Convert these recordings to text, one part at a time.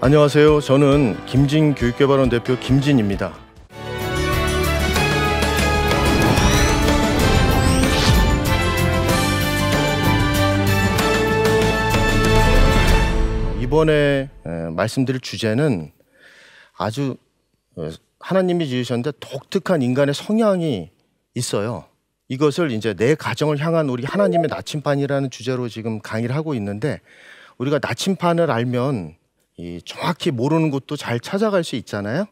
안녕하세요. 저는 김진 교육개발원 대표 김진입니다. 이번에 말씀드릴 주제는 아주 하나님이 지으셨는데 독특한 인간의 성향이 있어요. 이것을 이제 내 가정을 향한 우리 하나님의 나침반이라는 주제로 지금 강의를 하고 있는데, 우리가 나침반을 알면 정확히 모르는 곳도 잘 찾아갈 수 있잖아요.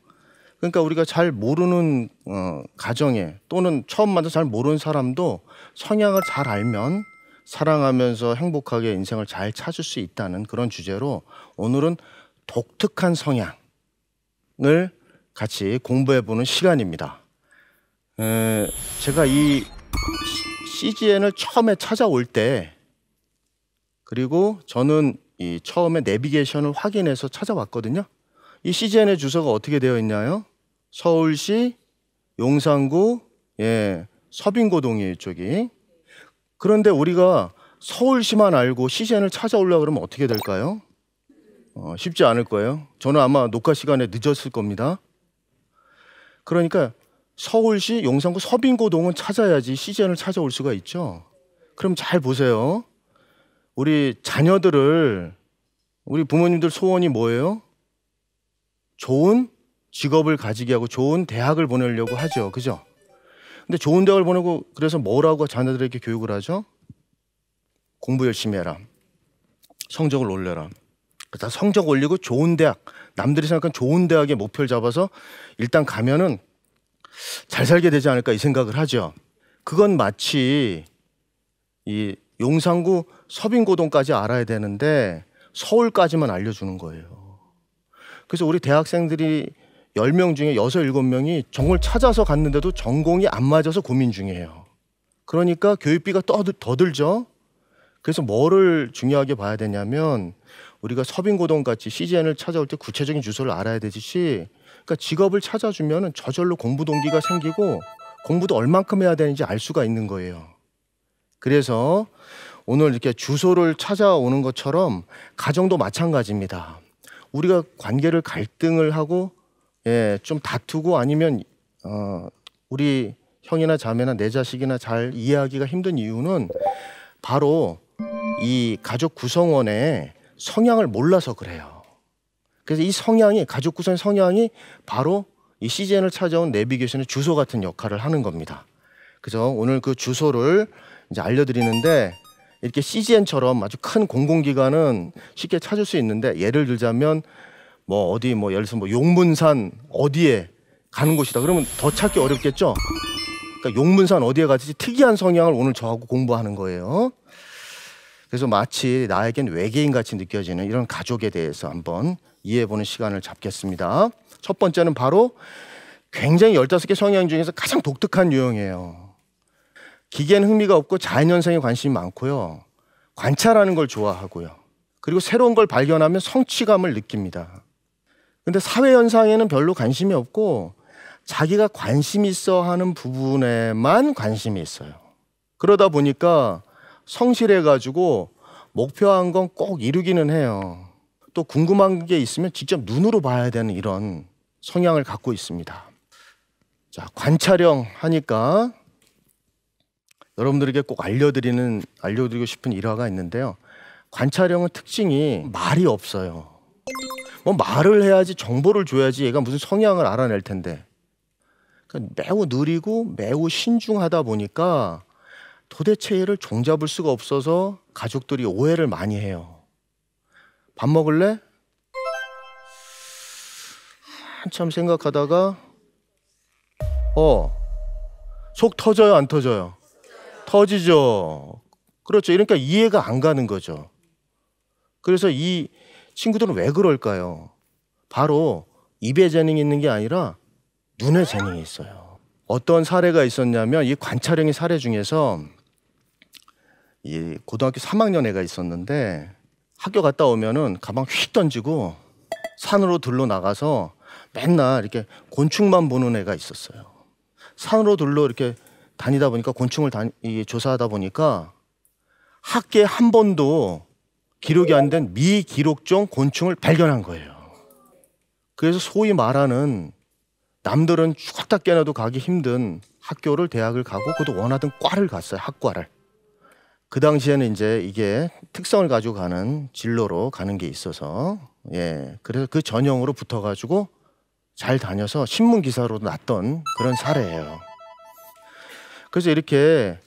그러니까 우리가 잘 모르는 가정에, 또는 처음 만나서 잘 모르는 사람도 성향을 잘 알면 사랑하면서 행복하게 인생을 잘 찾을 수 있다는 그런 주제로 오늘은 독특한 성향을 같이 공부해보는 시간입니다. 제가 이 CGN을 처음에 찾아올 때, 그리고 저는 처음에 내비게이션을 확인해서 찾아왔거든요. 이 CGN의 주소가 어떻게 되어 있나요? 서울시 용산구 서빙고동이에요, 이쪽이. 그런데 우리가 서울시만 알고 CGN을 찾아오려고 그러면 어떻게 될까요? 쉽지 않을 거예요. 저는 아마 녹화 시간에 늦었을 겁니다. 그러니까 서울시 용산구 서빙고동은 찾아야지 CGN을 찾아올 수가 있죠. 그럼 잘 보세요. 우리 자녀들을, 우리 부모님들 소원이 뭐예요? 좋은 직업을 가지게 하고 좋은 대학을 보내려고 하죠. 그죠? 근데 좋은 대학을 보내고, 그래서 뭐라고 자녀들에게 교육을 하죠? 공부 열심히 해라. 성적을 올려라. 그러다 성적 올리고 좋은 대학, 남들이 생각하는 좋은 대학의 목표를 잡아서 일단 가면은 잘 살게 되지 않을까 이 생각을 하죠. 그건 마치 이 용산구 서빙고동까지 알아야 되는데 서울까지만 알려주는 거예요. 그래서 우리 대학생들이 10명 중에 6, 7명이 전공을 찾아서 갔는데도 전공이 안 맞아서 고민 중이에요. 그러니까 교육비가 더 들죠. 그래서 뭐를 중요하게 봐야 되냐면, 우리가 서빙고동같이 CGN을 찾아올 때 구체적인 주소를 알아야 되듯이, 그러니까 직업을 찾아주면 저절로 공부 동기가 생기고 공부도 얼만큼 해야 되는지 알 수가 있는 거예요. 그래서 오늘 이렇게 주소를 찾아오는 것처럼 가정도 마찬가지입니다. 우리가 관계를 갈등을 하고 좀 다투고, 아니면 우리 형이나 자매나 내 자식이나 잘 이해하기가 힘든 이유는 바로 이 가족 구성원의 성향을 몰라서 그래요. 그래서 이 성향이, 가족 구성의 성향이 바로 이 CGN을 찾아온 내비게이션의 주소 같은 역할을 하는 겁니다. 그래서 오늘 그 주소를 이제 알려드리는데, 이렇게 CGN처럼 아주 큰 공공기관은 쉽게 찾을 수 있는데, 예를 들자면 예를 들어서 용문산 어디에 가는 곳이다 그러면 더 찾기 어렵겠죠. 그러니까 용문산 어디에 가지 특이한 성향을 오늘 저하고 공부하는 거예요. 그래서 마치 나에겐 외계인 같이 느껴지는 이런 가족에 대해서 한번 이해해보는 시간을 잡겠습니다. 첫 번째는 바로 굉장히 15개 성향 중에서 가장 독특한 유형이에요. 기계는 흥미가 없고 자연현상에 관심이 많고요. 관찰하는 걸 좋아하고요. 그리고 새로운 걸 발견하면 성취감을 느낍니다. 근데 사회현상에는 별로 관심이 없고 자기가 관심 있어 하는 부분에만 관심이 있어요. 그러다 보니까 성실해가지고 목표한 건 꼭 이루기는 해요. 또 궁금한 게 있으면 직접 눈으로 봐야 되는 이런 성향을 갖고 있습니다. 자, 관찰형 하니까 여러분들에게 꼭 알려드리고 싶은 일화가 있는데요. 관찰형은 특징이 말이 없어요. 말을 해야지, 정보를 줘야지 얘가 무슨 성향을 알아낼 텐데. 그러니까 매우 느리고 매우 신중하다 보니까 도대체 얘를 종잡을 수가 없어서 가족들이 오해를 많이 해요. 밥 먹을래? 한참 생각하다가 속 터져요, 안 터져요? 터지죠. 그렇죠. 그러니까 이해가 안 가는 거죠. 그래서 이 친구들은 왜 그럴까요? 바로 입에 재능이 있는 게 아니라 눈에 재능이 있어요. 어떤 사례가 있었냐면, 이 관찰형의 사례 중에서 이 고등학교 3학년 애가 있었는데, 학교 갔다 오면은 가방 휙 던지고 산으로 들러 나가서 맨날 이렇게 곤충만 보는 애가 있었어요. 산으로 들러 이렇게 다니다 보니까, 곤충을 조사하다 보니까 학계에 한 번도 기록이 안 된 미기록종 곤충을 발견한 거예요. 그래서 소위 말하는 남들은 죽었다 깨나도 가기 힘든 학교를 대학을 가고 그것도 원하던 과를 갔어요. 학과를. 그 당시에는 이제 이게 특성을 가지고 가는 진로로 가는 게 있어서 그래서 그 전형으로 붙어가지고 잘 다녀서 신문 기사로도 났던 그런 사례예요. 그래서 이렇게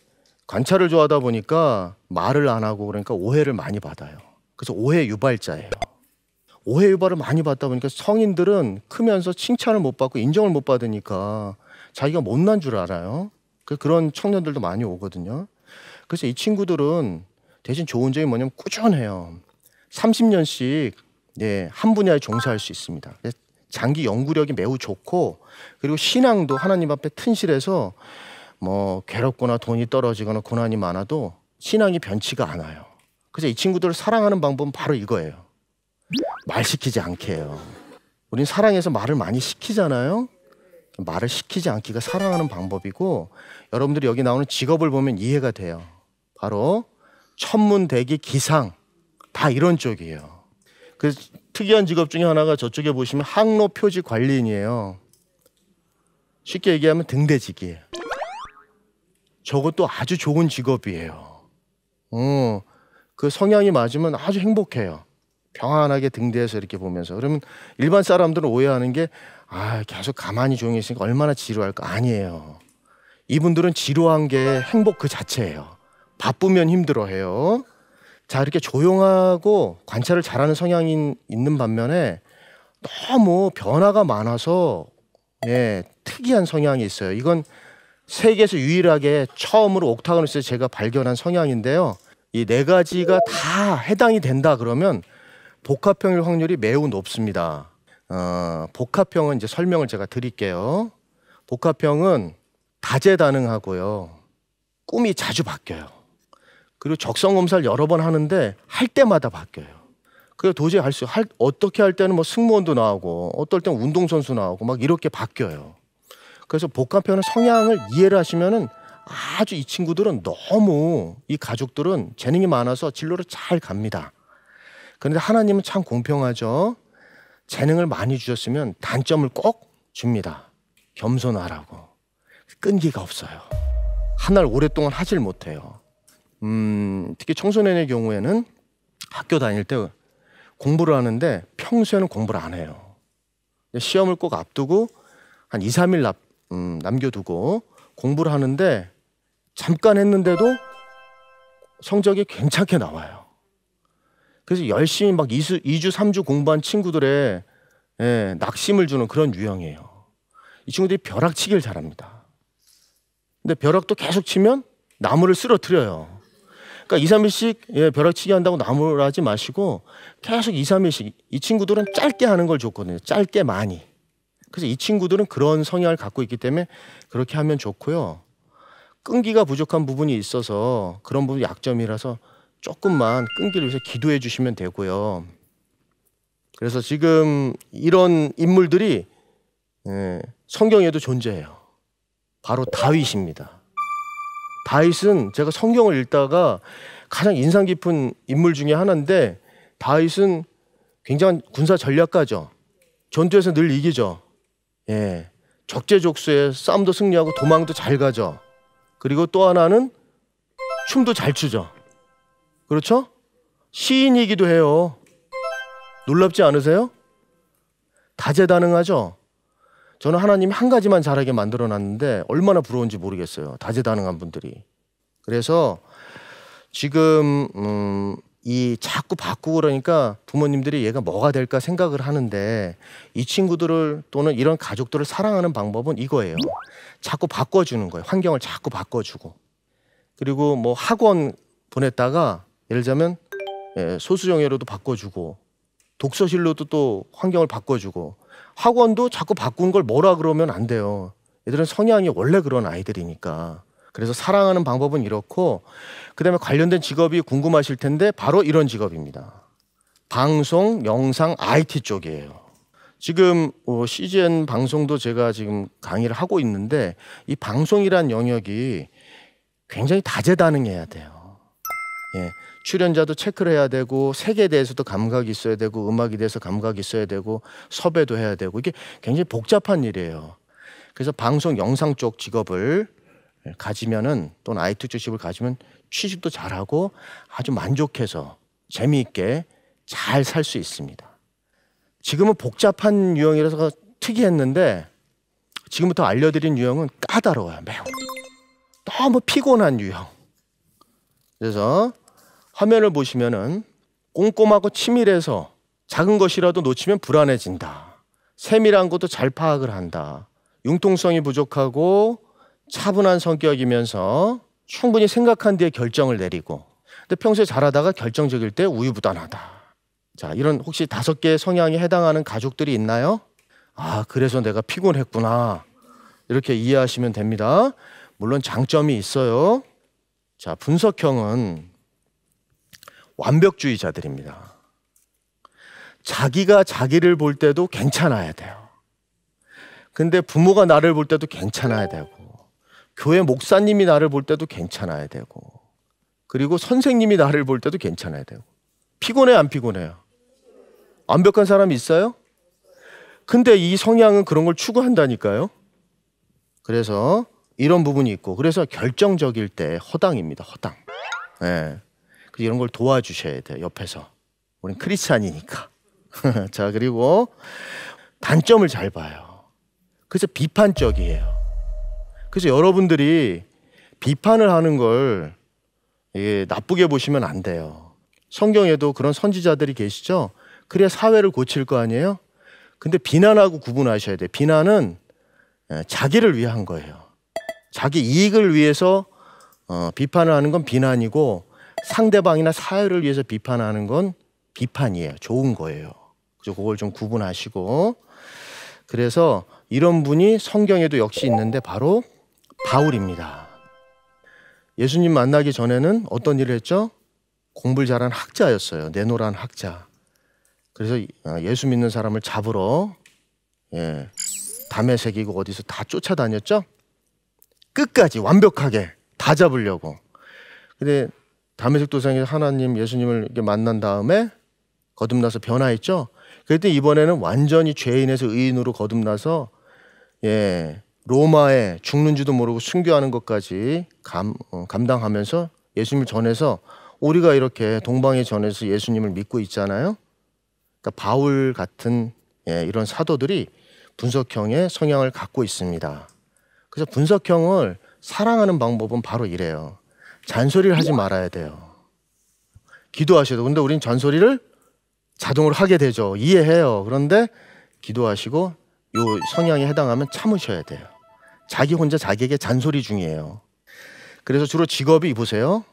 관찰을 좋아하다 보니까 말을 안 하고 그러니까 오해를 많이 받아요. 그래서 오해 유발자예요. 오해 유발을 많이 받다 보니까 성인들은 크면서 칭찬을 못 받고 인정을 못 받으니까 자기가 못난 줄 알아요. 그런 청년들도 많이 오거든요. 그래서 이 친구들은 대신 좋은 점이 뭐냐면 꾸준해요. 30년씩 한 분야에 종사할 수 있습니다. 장기 연구력이 매우 좋고, 그리고 신앙도 하나님 앞에 튼실해서 뭐 괴롭거나 돈이 떨어지거나 고난이 많아도 신앙이 변치가 않아요. 그래서 이 친구들을 사랑하는 방법은 바로 이거예요. 말 시키지 않게 해요. 우린 사랑해서 말을 많이 시키잖아요. 말을 시키지 않기가 사랑하는 방법이고, 여러분들이 여기 나오는 직업을 보면 이해가 돼요. 바로 천문대기 기상, 다 이런 쪽이에요. 그래서 특이한 직업 중에 하나가 저쪽에 보시면 항로 표지 관리인이에요. 쉽게 얘기하면 등대직이에요. 저것도 아주 좋은 직업이에요. 그 성향이 맞으면 아주 행복해요. 평안하게 등대에서 이렇게 보면서. 그러면 일반 사람들은 오해하는 게 계속 가만히 조용히 있으니까 얼마나 지루할까. 아니에요. 이분들은 지루한 게 행복 그 자체예요. 바쁘면 힘들어해요. 자, 이렇게 조용하고 관찰을 잘하는 성향이 있는 반면에 너무 변화가 많아서 특이한 성향이 있어요. 이건 세계에서 유일하게 처음으로 옥타곤에서 제가 발견한 성향인데요. 이 네 가지가 다 해당이 된다 그러면 복합형일 확률이 매우 높습니다. 복합형은 이제 설명을 제가 드릴게요. 복합형은 다재다능하고요. 꿈이 자주 바뀌어요. 그리고 적성 검사를 여러 번 하는데 할 때마다 바뀌어요. 그래서 도저히 어떻게 할 때는 뭐 승무원도 나오고 어떨 땐 운동선수 나오고 막 이렇게 바뀌어요. 그래서 복합형의 성향을 이해를 하시면은 아주 이 친구들은 너무, 이 가족들은 재능이 많아서 진로를 잘 갑니다. 그런데 하나님은 참 공평하죠. 재능을 많이 주셨으면 단점을 꼭 줍니다. 겸손하라고. 끈기가 없어요. 한 날 오랫동안 하질 못해요. 특히 청소년의 경우에는 학교 다닐 때 공부를 하는데 평소에는 공부를 안 해요. 시험을 꼭 앞두고 한 2, 3일 남겨두고 공부를 하는데 잠깐 했는데도 성적이 괜찮게 나와요. 그래서 열심히 막 2주, 3주 공부한 친구들의 낙심을 주는 그런 유형이에요. 이 친구들이 벼락치기를 잘합니다. 근데 벼락도 계속 치면 나무를 쓰러뜨려요. 그러니까 2, 3일씩 벼락치기 한다고 나무를 하지 마시고 계속 2, 3일씩. 이 친구들은 짧게 하는 걸 좋거든요. 짧게 많이. 그래서 이 친구들은 그런 성향을 갖고 있기 때문에 그렇게 하면 좋고요. 끈기가 부족한 부분이 있어서 그런 부분이 약점이라서 조금만 끈기를 위해서 기도해 주시면 되고요. 그래서 지금 이런 인물들이 성경에도 존재해요. 바로 다윗입니다. 다윗은 제가 성경을 읽다가 가장 인상 깊은 인물 중에 하나인데, 다윗은 굉장한 군사 전략가죠. 전투에서 늘 이기죠. 적재적소에 싸움도 승리하고 도망도 잘 가죠. 그리고 또 하나는 춤도 잘 추죠. 그렇죠? 시인이기도 해요. 놀랍지 않으세요? 다재다능하죠? 저는 하나님이 한 가지만 잘하게 만들어놨는데 얼마나 부러운지 모르겠어요. 다재다능한 분들이. 그래서 지금 이 자꾸 바꾸고 그러니까 부모님들이 얘가 뭐가 될까 생각을 하는데, 이 친구들을 또는 이런 가족들을 사랑하는 방법은 이거예요. 자꾸 바꿔주는 거예요. 환경을 자꾸 바꿔주고. 그리고 뭐 학원 보냈다가 예를 들자면 소수정예로도 바꿔주고, 독서실로도 또 환경을 바꿔주고, 학원도 자꾸 바꾼 걸 뭐라 그러면 안 돼요. 얘들은 성향이 원래 그런 아이들이니까. 그래서 사랑하는 방법은 이렇고, 그다음에 관련된 직업이 궁금하실 텐데 바로 이런 직업입니다. 방송, 영상, IT 쪽이에요. 지금 CGN 방송도 제가 지금 강의를 하고 있는데, 이 방송이란 영역이 굉장히 다재다능해야 돼요. 출연자도 체크를 해야 되고 색에 대해서도 감각이 있어야 되고 음악에 대해서 감각이 있어야 되고 섭외도 해야 되고 이게 굉장히 복잡한 일이에요. 그래서 방송 영상 쪽 직업을 가지면은 또는 IT 쪽 직업을 가지면 취직도 잘하고 아주 만족해서 재미있게 잘 살 수 있습니다. 지금은 복잡한 유형이라서 특이했는데 지금부터 알려드린 유형은 까다로워요. 매우 너무 피곤한 유형. 그래서 화면을 보시면은 꼼꼼하고 치밀해서 작은 것이라도 놓치면 불안해진다. 세밀한 것도 잘 파악을 한다. 융통성이 부족하고 차분한 성격이면서 충분히 생각한 뒤에 결정을 내리고, 근데 평소에 잘하다가 결정적일 때 우유부단하다. 자, 이런 혹시 5개의 성향에 해당하는 가족들이 있나요? 아, 그래서 내가 피곤했구나. 이렇게 이해하시면 됩니다. 물론 장점이 있어요. 자, 분석형은 완벽주의자들입니다. 자기가 자기를 볼 때도 괜찮아야 돼요. 근데 부모가 나를 볼 때도 괜찮아야 되고, 교회 목사님이 나를 볼 때도 괜찮아야 되고, 그리고 선생님이 나를 볼 때도 괜찮아야 되고. 피곤해, 안 피곤해요? 완벽한 사람이 있어요? 근데 이 성향은 그런 걸 추구한다니까요. 그래서 이런 부분이 있고, 그래서 결정적일 때 허당입니다. 허당. 네. 이런 걸 도와주셔야 돼요. 옆에서. 우린 크리스찬이니까. 자, 그리고 단점을 잘 봐요. 그래서 비판적이에요. 그래서 여러분들이 비판을 하는 걸 나쁘게 보시면 안 돼요. 성경에도 그런 선지자들이 계시죠? 그래야 사회를 고칠 거 아니에요? 근데 비난하고 구분하셔야 돼요. 비난은 자기를 위한 거예요. 자기 이익을 위해서 비판을 하는 건 비난이고, 상대방이나 사회를 위해서 비판하는 건 비판이에요. 좋은 거예요. 그래서 그걸 좀 구분하시고. 그래서 이런 분이 성경에도 역시 있는데 바로 바울입니다. 예수님 만나기 전에는 어떤 일을 했죠? 공부를 잘한 학자였어요. 내노란 학자. 그래서 예수 믿는 사람을 잡으러 담에 새기고 어디서 다 쫓아다녔죠? 끝까지 완벽하게 다 잡으려고. 근데 다메섹 도상에서 하나님 예수님을 이렇게 만난 다음에 거듭나서 변화했죠. 그때 이번에는 완전히 죄인에서 의인으로 거듭나서 로마에 죽는지도 모르고 순교하는 것까지 감당하면서 예수님을 전해서, 우리가 이렇게 동방에 전해서 예수님을 믿고 있잖아요. 그러니까 바울 같은 이런 사도들이 분석형의 성향을 갖고 있습니다. 그래서 분석형을 사랑하는 방법은 바로 이래요. 잔소리를 하지 말아야 돼요. 기도하셔도. 근데 우린 잔소리를 자동으로 하게 되죠. 이해해요. 그런데 기도하시고 이 성향에 해당하면 참으셔야 돼요. 자기 혼자 자기에게 잔소리 중이에요. 그래서 주로 직업이 보세요.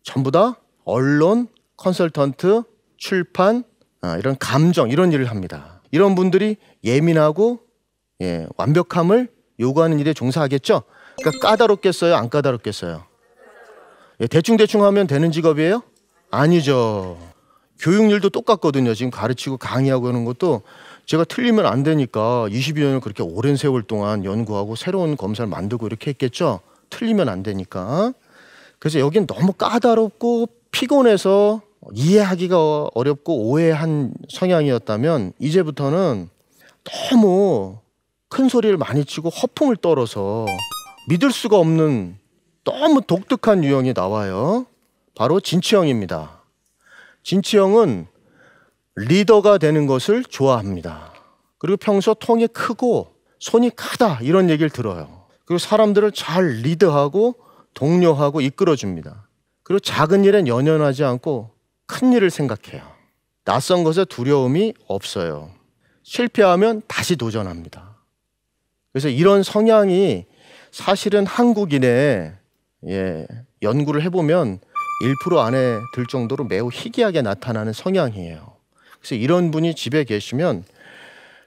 전부 다 언론, 컨설턴트, 출판, 이런 감정, 이런 일을 합니다. 이런 분들이 예민하고 완벽함을 요구하는 일에 종사하겠죠. 그러니까 까다롭겠어요? 안 까다롭겠어요? 대충대충 하면 되는 직업이에요? 아니죠. 교육일도 똑같거든요. 지금 가르치고 강의하고 하는 것도 제가 틀리면 안 되니까 20여 년을 그렇게 오랜 세월 동안 연구하고 새로운 검사를 만들고 이렇게 했겠죠. 틀리면 안 되니까. 그래서 여긴 너무 까다롭고 피곤해서 이해하기가 어렵고 오해한 성향이었다면, 이제부터는 너무 큰 소리를 많이 치고 허풍을 떨어서 믿을 수가 없는 너무 독특한 유형이 나와요. 바로 진취형입니다. 진취형은 리더가 되는 것을 좋아합니다. 그리고 평소 통이 크고 손이 크다, 이런 얘기를 들어요. 그리고 사람들을 잘 리드하고 독려하고 이끌어줍니다. 그리고 작은 일엔 연연하지 않고 큰 일을 생각해요. 낯선 것에 두려움이 없어요. 실패하면 다시 도전합니다. 그래서 이런 성향이 사실은 한국인의 연구를 해보면 1% 안에 들 정도로 매우 희귀하게 나타나는 성향이에요. 그래서 이런 분이 집에 계시면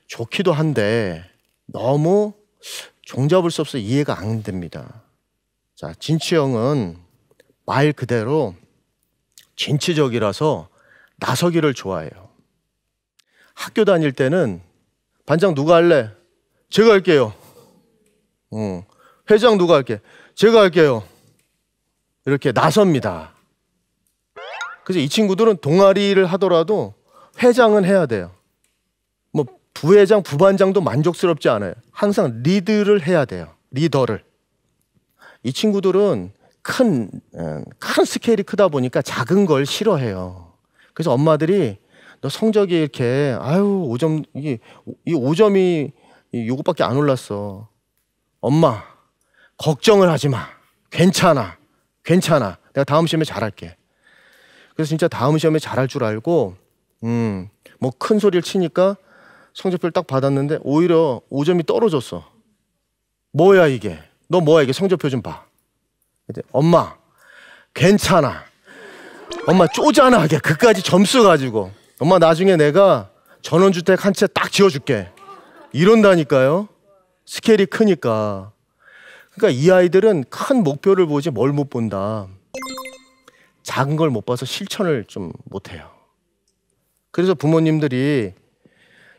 좋기도 한데 너무 종잡을 수 없어 이해가 안 됩니다. 자, 진취형은 말 그대로 진취적이라서 나서기를 좋아해요. 학교 다닐 때는 반장 누가 할래? 제가 할게요. 회장 누가 할게? 제가 할게요. 이렇게 나섭니다. 그래서 이 친구들은 동아리를 하더라도 회장은 해야 돼요. 뭐 부회장, 부반장도 만족스럽지 않아요. 항상 리드를 해야 돼요. 리더를. 이 친구들은 큰 스케일이 크다 보니까 작은 걸 싫어해요. 그래서 엄마들이 너 성적이 이렇게 아유 5점 이 5점이 요것밖에 안 올랐어. 엄마 걱정을 하지 마. 괜찮아. 내가 다음 시험에 잘할게. 그래서 진짜 다음 시험에 잘할 줄 알고 뭐 큰 소리를 치니까 성적표를 딱 받았는데 오히려 5점이 떨어졌어. 뭐야 이게? 너 뭐야 이게? 성적표 좀 봐. 엄마 괜찮아. 엄마 쪼잔하게 그까지 점수 가지고 엄마 나중에 내가 전원주택 한 채 딱 지어줄게. 이런다니까요. 스케일이 크니까. 그러니까 이 아이들은 큰 목표를 보지 뭘 못 본다. 작은 걸 못 봐서 실천을 좀 못해요. 그래서 부모님들이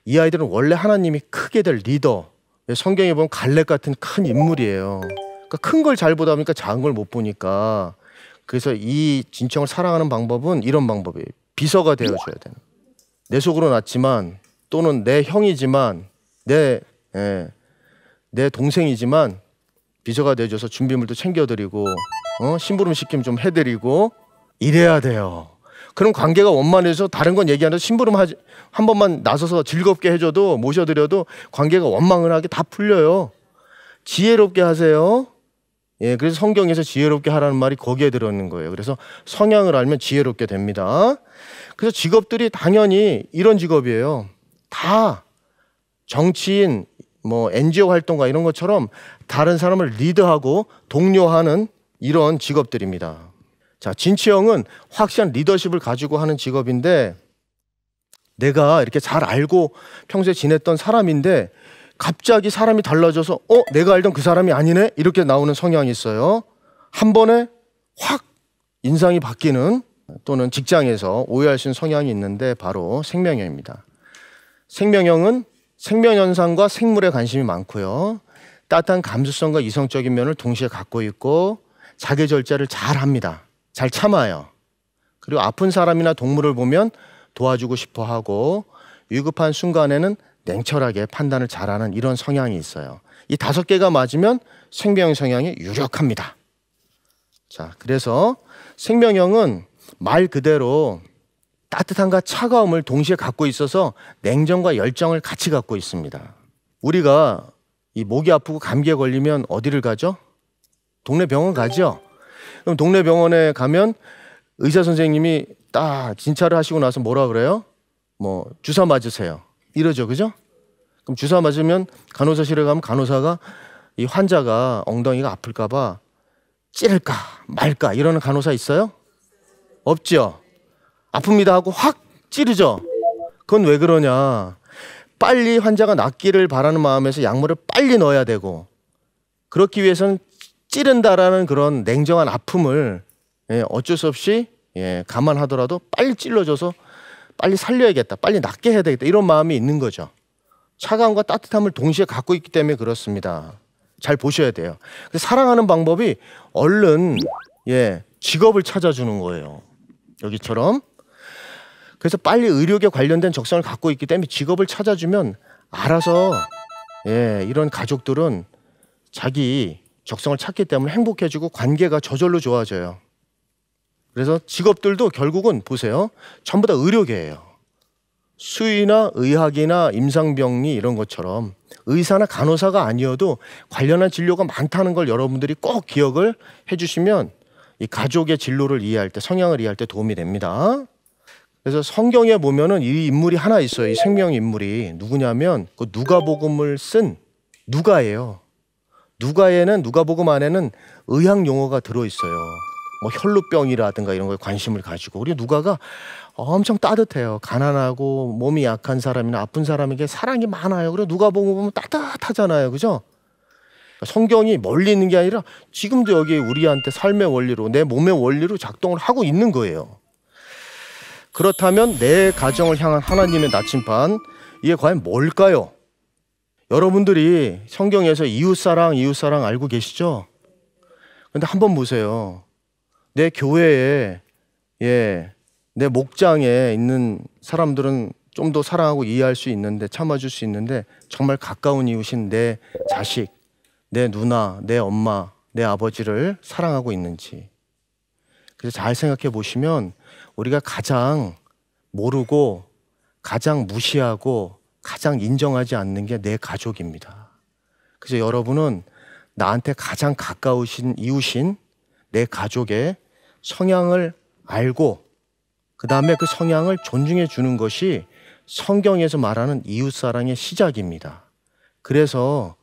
이 아이들은 원래 하나님이 크게 될 리더, 성경에 보면 갈렙 같은 큰 인물이에요. 그러니까 큰 걸 잘 보다 보니까 작은 걸 못 보니까. 그래서 이 진청을 사랑하는 방법은 이런 방법이에요. 비서가 되어줘야 되는. 내 속으로 났지만 또는 내 형이지만 내 동생이지만 비서가 되어줘서 준비물도 챙겨드리고 심부름 시키면 좀 해드리고 이래야 돼요. 그럼 관계가 원만해서 다른 건 얘기 안 해도 심부름 한 번만 나서서 즐겁게 해줘도 모셔드려도 관계가 원만하게 다 풀려요. 지혜롭게 하세요. 예, 그래서 성경에서 지혜롭게 하라는 말이 거기에 들어있는 거예요. 그래서 성향을 알면 지혜롭게 됩니다. 그래서 직업들이 당연히 이런 직업이에요. 다 정치인, 뭐 NGO 활동가 이런 것처럼 다른 사람을 리드하고 독려하는 이런 직업들입니다. 자, 진치형은 확실한 리더십을 가지고 하는 직업인데 내가 이렇게 잘 알고 평소에 지냈던 사람인데 갑자기 사람이 달라져서 내가 알던 그 사람이 아니네? 이렇게 나오는 성향이 있어요. 한 번에 확 인상이 바뀌는 또는 직장에서 오해할 수 있는 성향이 있는데 바로 생명형입니다. 생명형은 생명현상과 생물에 관심이 많고요. 따뜻한 감수성과 이성적인 면을 동시에 갖고 있고 자기 절제를 잘 합니다. 잘 참아요. 그리고 아픈 사람이나 동물을 보면 도와주고 싶어 하고 위급한 순간에는 냉철하게 판단을 잘하는 이런 성향이 있어요. 이 5개가 맞으면 생명형 성향이 유력합니다. 자, 그래서 생명형은 말 그대로 따뜻함과 차가움을 동시에 갖고 있어서 냉정과 열정을 같이 갖고 있습니다. 우리가 이 목이 아프고 감기에 걸리면 어디를 가죠? 동네 병원 가죠? 그럼 동네 병원에 가면 의사 선생님이 딱 진찰을 하시고 나서 뭐라 그래요? 뭐 주사 맞으세요. 이러죠, 그죠? 그럼 주사 맞으면 간호사실에 가면 간호사가 이 환자가 엉덩이가 아플까봐 찌를까 말까 이러는 간호사 있어요? 없죠. 아픕니다 하고 확 찌르죠. 그건 왜 그러냐? 빨리 환자가 낫기를 바라는 마음에서 약물을 빨리 넣어야 되고 그렇기 위해서는 찌른다라는 그런 냉정한 아픔을 어쩔 수 없이 감안하더라도 빨리 찔러줘서 빨리 살려야겠다, 빨리 낫게 해야 되겠다 이런 마음이 있는 거죠. 차가움과 따뜻함을 동시에 갖고 있기 때문에 그렇습니다. 잘 보셔야 돼요. 사랑하는 방법이 얼른 직업을 찾아주는 거예요. 여기처럼. 그래서 빨리 의료계 관련된 적성을 갖고 있기 때문에 직업을 찾아주면 알아서 이런 가족들은 자기 적성을 찾기 때문에 행복해지고 관계가 저절로 좋아져요. 그래서 직업들도 결국은 보세요. 전부 다 의료계예요. 수의나 의학이나 임상병리 이런 것처럼 의사나 간호사가 아니어도 관련한 진료가 많다는 걸 여러분들이 꼭 기억을 해주시면 이 가족의 진로를 이해할 때, 성향을 이해할 때 도움이 됩니다. 그래서 성경에 보면은 이 인물이 하나 있어요. 이 생명 인물이 누구냐면 그 누가복음을 쓴 누가예요. 누가에는 누가복음 안에는 의학 용어가 들어 있어요. 뭐 혈루병이라든가 이런 거에 관심을 가지고 우리 누가가 엄청 따뜻해요. 가난하고 몸이 약한 사람이나 아픈 사람에게 사랑이 많아요. 그리고 누가복음 보면 따뜻하잖아요, 그죠? 성경이 멀리 있는 게 아니라 지금도 여기 우리한테 삶의 원리로 내 몸의 원리로 작동을 하고 있는 거예요. 그렇다면 내 가정을 향한 하나님의 나침반 이게 과연 뭘까요? 여러분들이 성경에서 이웃사랑 알고 계시죠? 근데 한번 보세요. 내 교회에 내 목장에 있는 사람들은 좀 더 사랑하고 이해할 수 있는데, 참아줄 수 있는데, 정말 가까운 이웃인 내 자식, 내 누나, 내 엄마, 내 아버지를 사랑하고 있는지. 그래서 잘 생각해 보시면 우리가 가장 모르고, 가장 무시하고, 가장 인정하지 않는 게 내 가족입니다. 그래서 여러분은 나한테 가장 가까우신 이웃인 내 가족의 성향을 알고 그 다음에 그 성향을 존중해 주는 것이 성경에서 말하는 이웃사랑의 시작입니다. 그래서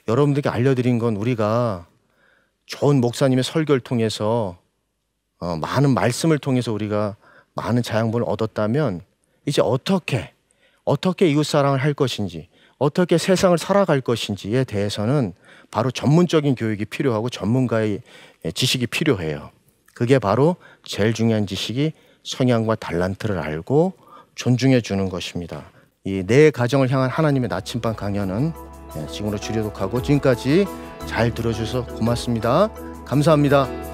여러분들께 알려드린 건, 우리가 좋은 목사님의 설교를 통해서 많은 말씀을 통해서 우리가 많은 자양분을 얻었다면, 이제 어떻게 이웃사랑을 할 것인지, 어떻게 세상을 살아갈 것인지에 대해서는 바로 전문적인 교육이 필요하고 전문가의 지식이 필요해요. 그게 바로 제일 중요한 지식이 성향과 달란트를 알고 존중해 주는 것입니다. 이 내 가정을 향한 하나님의 나침반 강연은 지금으로 줄이도록 하고, 지금까지 잘 들어주셔서 고맙습니다. 감사합니다.